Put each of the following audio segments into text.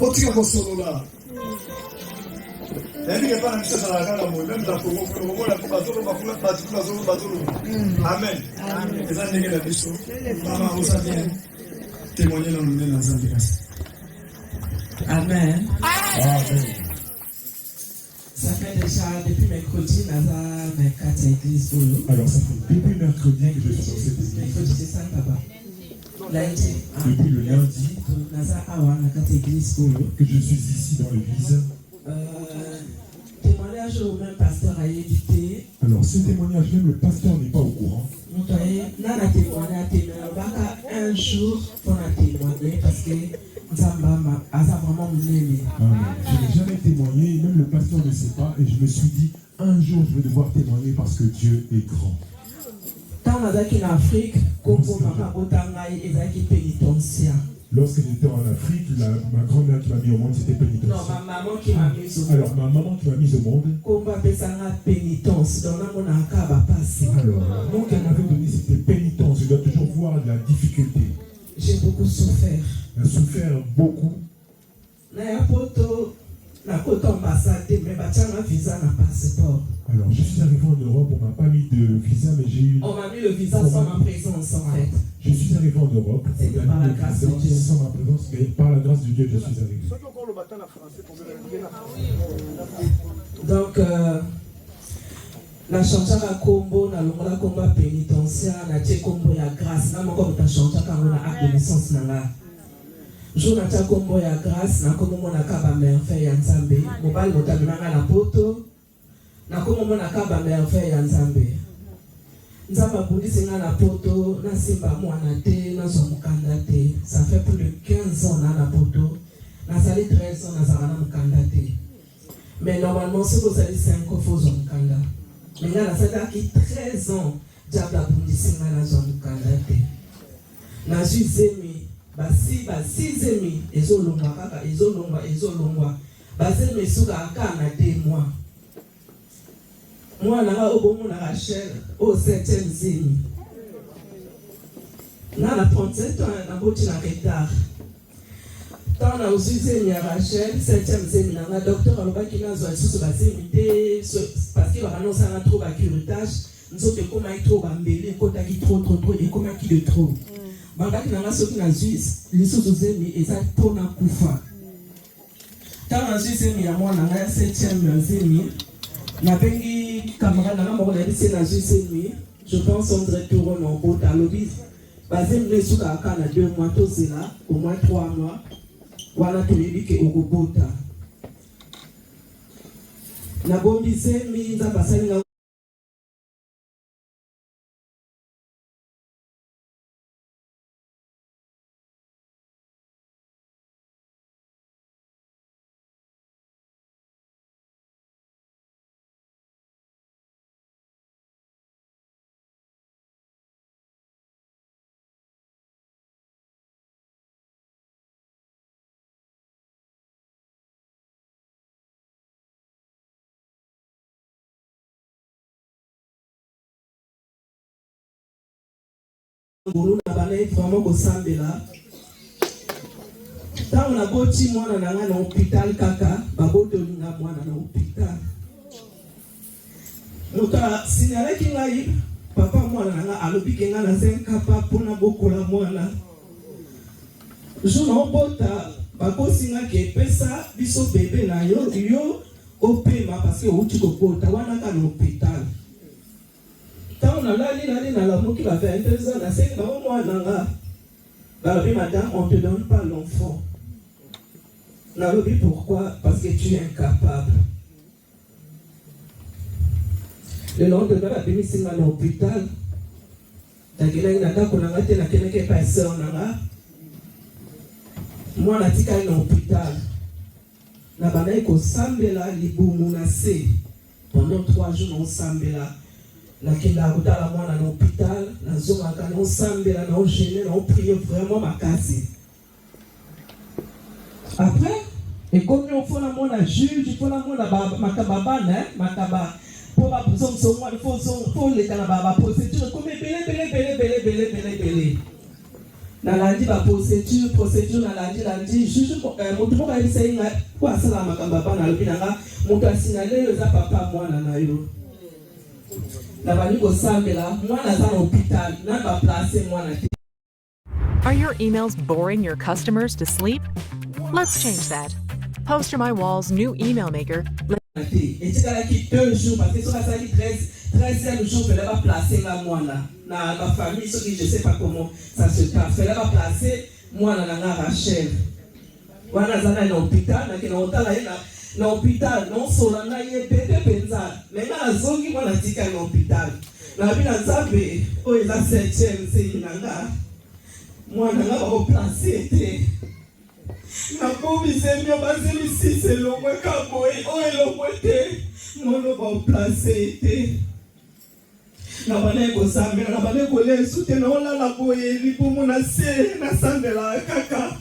Otika kosolola. Amen. Amen. Amen. Ça fait déjà depuis mercredi, alors ça fait depuis mercredi que je suis dans cette église. Mercredi, c'est ça, papa. Lundi. Depuis le lundi que je suis ici dans l'église. Témoignage au même pasteur a évité. Alors ce témoignage, même le pasteur n'est pas au courant. Un jour, on a témoigné parce que Amen. Je n'ai jamais témoigné, même le pasteur ne sait pas, et je me suis dit, un jour je vais devoir témoigner parce que Dieu est grand. Lorsque j'étais en Afrique, ma grand-mère qui m'a mis au monde, c'était pénitentiaire. Non, ma maman qui m'a mis au monde. Alors, ma maman qui m'a mis au monde. Alors, mon qu'elle m'avait donné, c'était pénitence. Je dois toujours voir la difficulté. J'ai beaucoup souffert. J'ai souffert beaucoup. Alors, je suis arrivé en Europe, on ne m'a pas mis de visa, mais j'ai eu... On m'a mis le visa sans ma présence, en fait. Je suis arrivé en Europe, c'est par la grâce de Dieu. Sans ma présence, mais par la grâce de Dieu, je suis arrivé. Donc, la change à combo, na longola combat pénitentiaire, na tie combo ya grâce, na moko ta change à quand on a acte de naissance na la. Jo na tie combo ya grâce, na komo mona kaba merveille ya Nzambe, mobali motabinanga na poto, na komo mona kaba merveille ya Nzambe. Nzambe abundisi nga na poto, na simba mwana te, na zo mukanda te. Ça fait plus de 15 ans na poto, na sali 13 ans na zana mukanda te. Mais normalement, si vous avez 5 ans, il faut mukanda. Mais là, ça fait 13 ans, diable a bundisi nga na zo mukanda te. Na zemi, basi zemi, ezolongwa kaka, ezolongwa. Bazemi suka akana te moi. Moi, je suis au Rachel, au 7e zémi. Dans la 37 ans, je suis en retard. Quand on a aussi zémi à Rachel, 7e zémi, le docteur a dit qu'il y a des parce qu'il va annoncer un trop de curetage. Nous avons comment il trop embellé, quand il trop, et comment il est trop. Bangaki nanga soki na Suisse, lisusu zemi eza pona kufa. Quand on a zemi ya mwana na 7e zémi, na bengi camarade na moko na bisi na zemi, je pense on dirait tout en route à l'obis. Bazem ne suka akana 2 mois to zela, au moins 3 mois. Wana to yebike okobota. Na bombi zemi za basali na na balai vraiment kosambela. Tant on a boti mwana nanga na hôpital kaka, babotoli nga mwana na hôpital. Muta signalaki ngai papa mwana nanga alobi ke nga na zenkapa pona bokola mwana. Jo na obota bakosi nga ke pesa biso bebe na yo opema parce que outi kobota wana ka na hôpital. Quand on a lali na la moki va faire intéressant na c'est ba moi nanga ba bi madame on te donne pas l'enfant. Na lobi pourquoi? Parce que tu es incapable. Le lendemain ba bi singa na hôpital. Takela na ndako nanga te na keneke pa sœur nanga. Moi na tika na hôpital. Na bana ko sambela libumu na se. Pendant 3 jours on sambela. La kenda kutala mwana na hôpital, na zonga kana osambela na ogéner na prier vraiment makasi. Après, et comme on faut la mona juge, il faut la mona makaba né, makaba pour ba besoin de moi, il faut les kana ba procédure comme belé. nalandi ba procédure nalandi juge moto moko ayebisai nga po asala makambo apana alobi na nga moto asignale oyo eza papa mwana na yo na bandi kosambela mwana aza na hôpital na baplace mwana te. Are your emails boring your customers to sleep? Let's change that. Poster My Wall's new email maker. Etikala-ki 2 jours parce que soki asalaki 13e jour fallait pas placer la mwana na ma famille soki je sais pas comment ça se passe fallait pas placer mwana na nga Rachel wana zana na hôpital na kina otala ye na hôpital non sola na ye bébé penza mais na zongi mwana tika na hôpital na bina nzambe oyo eza 7e nzeli na nga mwana nga ba placer te na komise mio bazeli sise longwe kaboye oyo longwe te mono ba placer te na bana ekosambela na bana ekolesu te na olala boye libumu na se nasambela kaka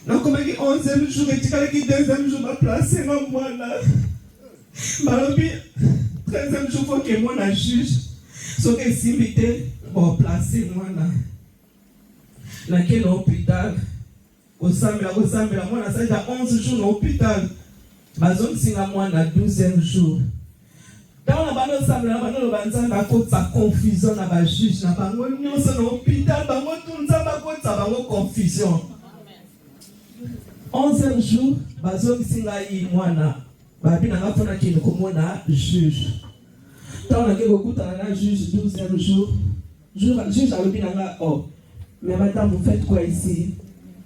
nakomaki 11e jour etikalaki 2e jour baplace nga mwana balobi 13e jour foke mwana juge soki esimbi te baplace mwana nake na hôpital kosambela mwana asalita 11 jours na hôpital bazongisinga mwana 12e jour ntango na bano osambela na bano oloba nzambe akotisa confusion na bajuge na bango nyonso na hôpital bango tu nzambe akotisa bango confusion 11e jour bazongisinga ye mwana babi na nga mpona kende komona juge ntango nake kokutana na juge 12e jour juge alobi na nga mais madame vous faites quoi ici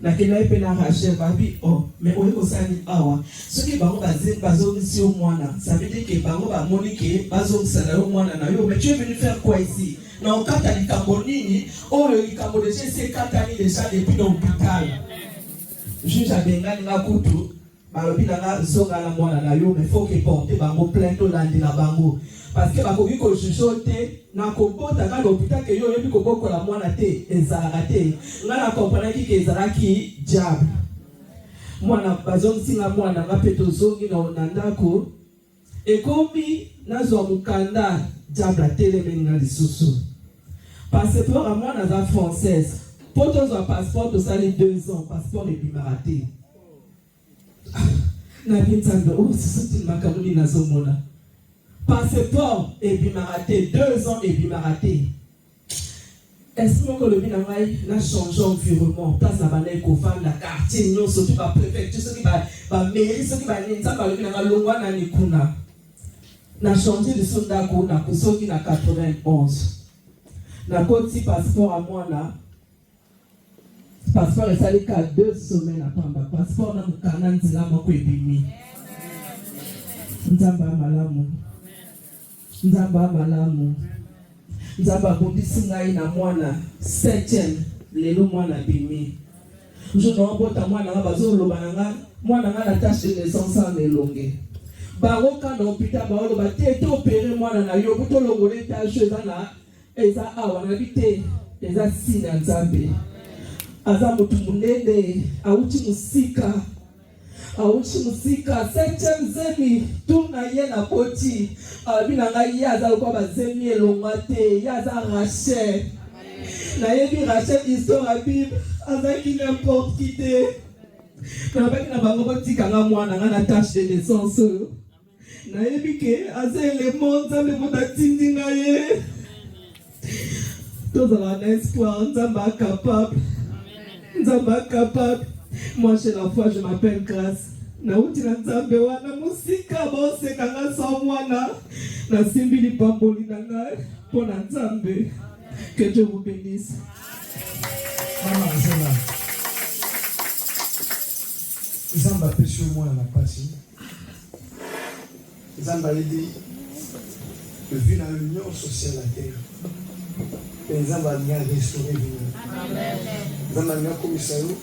nakenda ye mpe na Rachel babi mais oye kosani awa soki bango bazongisi yo mwana ça veut dire que bango bamoni ke bazongisa na yo mwana na yo mais tu es venu faire quoi ici na okata likambo nini oyo likambo deja esi ekatani deja depuis na hôpital juge abengani nga kutu balobi na nga zonga na mwana na yo mais faut que porte bango plainte olandela bango parce que bakoki kojuge te na kobota nga na hôpital ke yo oyebi kobokola mwana te ezalaka te nga na komprenaki ke ezalaki diable mwana bazongisinga mwana nga mpe tozongi na ndako ekomi nazwa mokanda diable atelemeli nga lisusu passeport ya mwana aza française mpo tozwa passeport tosali 2 ans passeport ebimaka te nabi nzambe oyo sisotini makambo nini nazomona passeport ebimaka te 2 ans ebimaka te esprit moko lobi na ngai na change environnement place na bana ekovanda quartier nyonso to bapréfecture soki bamairie soki banini nzambe alobi na ngai longwa nani kuna na change liso ndako nakosoki na 91 nakoti passeport ya mwana passeport esalika 2 semaines apamba passeport na mokanda nzela moko ebimi nzambe amalamu nzambe amalamu nzambe abundisi ngai na mwana 7e lelo mwana bimi njo naobota mwana nga bazoloba na nga mwana nga na tâche de naissance ana elonge bango ka na hôpital baoloba te toopere mwana na yo botolongola etage eza awa nabi te eza sina ya nzambe aza motu munene auti musika 7e zemi tuna ye na koti abi na ngai ye aza lokwa bazemi elongwa te ye aza Rachel nayebi Rachel histoire ya Bible azalaki n'importe qui te nabaki na bango botikanga mwana nga na tâche de naissance oyo nayebi ke aza elemo nzambe moto atindi ngai ye tozala na espoir nzambe acapable nzambe capable. Moi j'ai la foi, je m'appelle Grâce. Na uti na nzambe wana musika boseka nga sa mwana na simbi lipamboli na ngai mpo na nzambe. Que Dieu vous bénisse. Nzambe apesi yo mwana na pasi. Nzambe ayebi vi na yo nyonso sur la terre. Et nzambe alingi restaurer vino. Nzambe alingi akomisa yo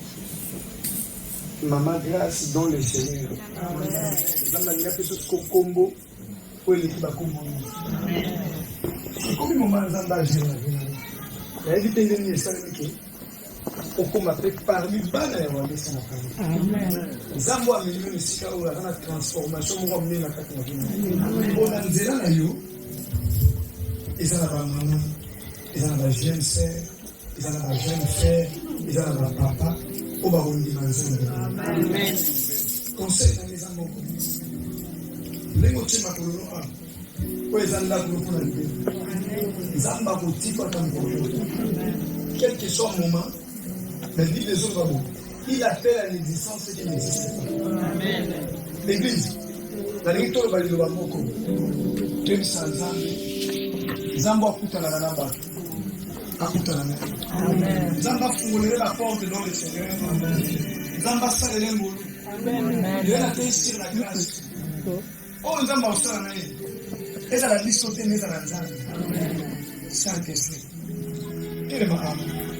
Maman Grâce dans le Seigneur. Nzambe alingi apesa yo kombo po eleki bakombo komi moma nzambe agir na vino yayebi te ndeni esalemi ke okoma mpe parmi bana ya wabesa na kani nzambe amemi yo esika oyo aza na transformation moko amene na kati na vino mpo na nzela na yo eza na bamama eza na bajeune sœur ils ont un jeune frère, ils ont un papa, au baron de Amen. Conseil dans les amours. Les mots de ma colonne, ils ont la pour la vie. Ils ont ma boutique à ton quel que soit le moment, mais dit les autres mots. Il appelle à l'existence ce qui n'existe pas. L'église, la ligne de la Bamoko, Dieu sans Zambo Akutana Namba, Akutana. Zamba fouler la porte dans le Seigneur. Zamba saler les mots. Dieu a fait sur la grâce. Oh, Zamba Osana, et à la liste de mes amis. Saint-Esprit. Quel est ma âme?